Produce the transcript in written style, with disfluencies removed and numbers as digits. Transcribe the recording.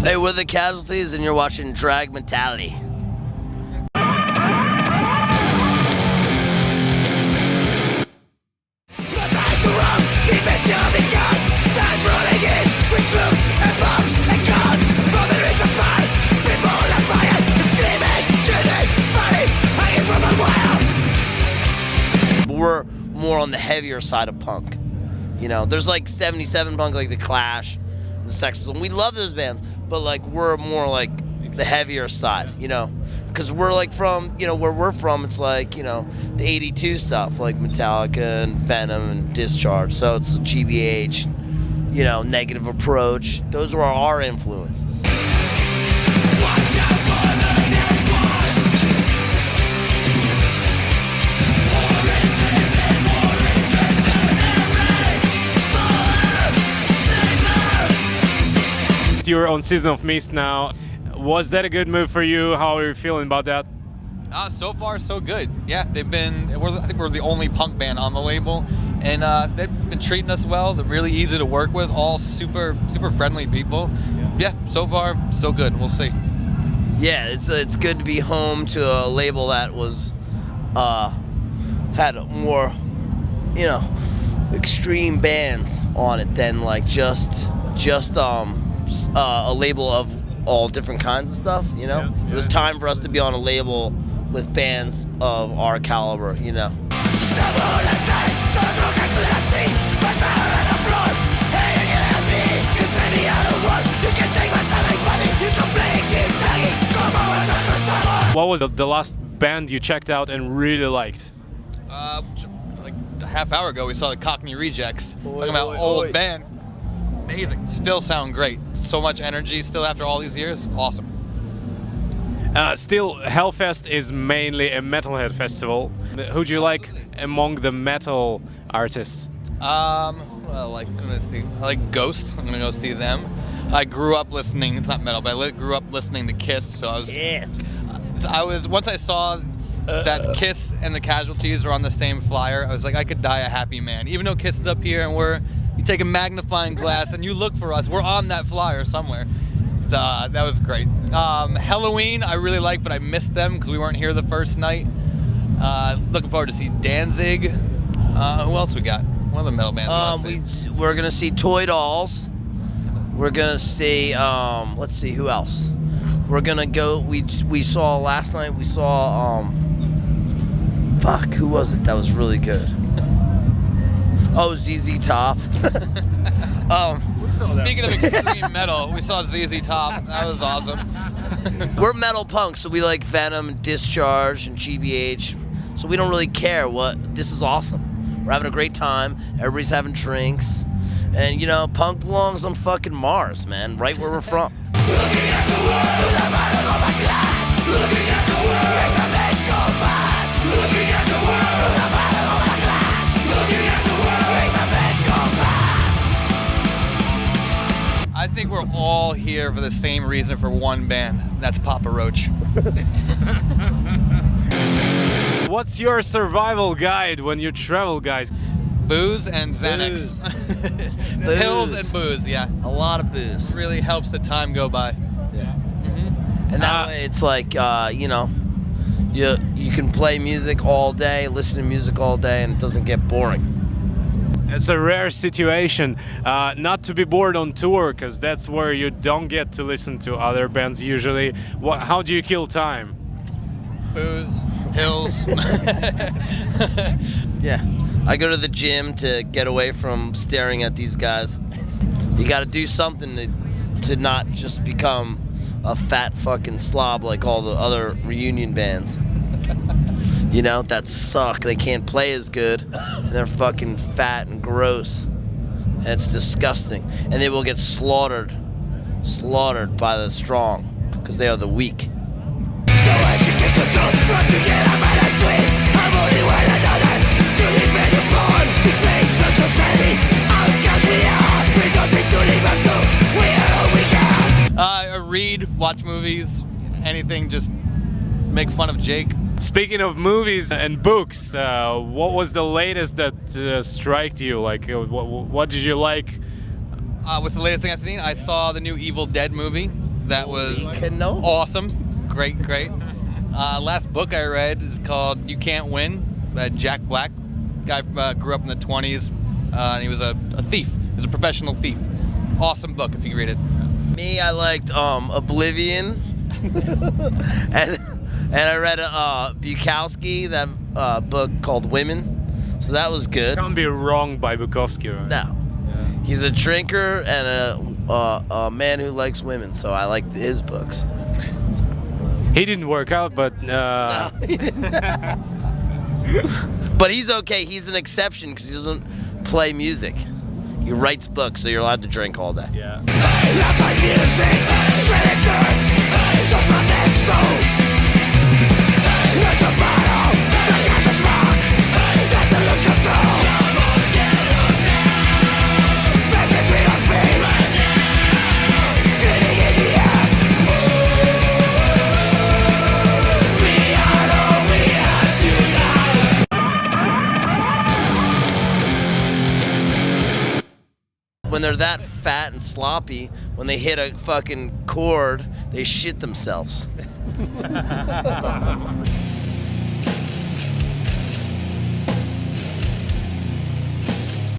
Hey, we're the Casualties, and you're watching Драг.Металлы. We're more on the heavier side of punk. You know, there's like 77 punk, like the Clash and Sex Pistols. We love those bands, but like we're more like the heavier side, you know, because we're like from, you know, where we're from, it's like, you know, the 82 stuff, like Metallica and Venom and Discharge. So it's GBH, you know, Negative Approach. Those are our influences. You're on Season of Mist now. Was that a good move for you? How are you feeling about that? So far, so good. Yeah, I think we're the only punk band on the label, and they've been treating us well. They're really easy to work with, all super friendly people. Yeah, so far, so good. We'll see. Yeah, it's good to be home to a label that was had more, you know, extreme bands on it than like just a label of all different kinds of stuff, you know? It was time for us to be on a label with bands of our caliber, you know? What was the last band you checked out and really liked? Like a half hour ago, we saw the Cockney Rejects. Talking about old band. Amazing. Still sound great. So much energy still after all these years. Awesome. Still, Hellfest is mainly a metalhead festival. Who do you like among the metal artists? I'm gonna see. I like Ghost. I'm gonna go see them. I grew up listening. It's not metal, but I grew up listening to Kiss. So I was. Once I saw that Kiss and the Casualties are on the same flyer, I was like, I could die a happy man. Even though Kiss is up here and you take a magnifying glass and you look for us, we're on that flyer somewhere. So that was great. Halloween I really like, but I missed them because we weren't here the first night. Looking forward to see Danzig. Who else we got? One of the metal bands. We're gonna see Toy Dolls. We're gonna see let's see who else. We're gonna go. We saw last night. We saw fuck, who was it that was really good? Oh, ZZ Top. Speaking of extreme metal, we saw ZZ Top. That was awesome. We're metal punks, so we like Venom and Discharge and GBH. So we don't really care what. This is awesome. We're having a great time. Everybody's having drinks. And, you know, punk belongs on fucking Mars, man. Right where we're from. Looking at the world through the bottom of my glass. Looking at the world as I make combat. Looking at the world through the bottom of my glass. Looking at the world as I make combat. I think we're all here for the same reason for one band. That's Papa Roach. What's your survival guide when you travel, guys? Booze and Xanax. Pills and booze, yeah. A lot of booze. Really helps the time go by. Yeah. And that way it's like, you know, you can play music all day, listen to music all day, and it doesn't get boring. It's a rare situation not to be bored on tour, because that's where you don't get to listen to other bands usually. How do you kill time? Booze, pills. Yeah. I go to the gym to get away from staring at these guys. You gotta do something to not just become a fat fucking slob like all the other reunion bands. You know, that suck. They can't play as good, and they're fucking fat and gross. And it's disgusting. And they will get slaughtered by the strong, because they are the weak. I read, watch movies, anything, just make fun of Jake. Speaking of movies and books, what was the latest that struck you? Like, what did you like? What's the latest thing I've seen? I saw the new Evil Dead movie. that was Cannoli. awesome. Great. Last book I read is called You Can't Win by Jack Black. Guy grew up in the 20s, and he was a thief. He was a professional thief. Awesome book if you can read it. Me, I liked Oblivion, and I read Bukowski, that book called Women. So that was good. Can't be wrong by Bukowski, right? No, he's a drinker and a man who likes women. So I liked his books. He didn't work out, but But he's okay. He's an exception because he doesn't play music. He writes books, so you're allowed to drink all day. yeah. Love my music, it's really good. So from that soul, it's a battle. I got to smoke. Start to lose control. Face this with our face. Screaming in the air. We are all we have tonight. When they're that fat and sloppy, when they hit a fucking chord, they shit themselves.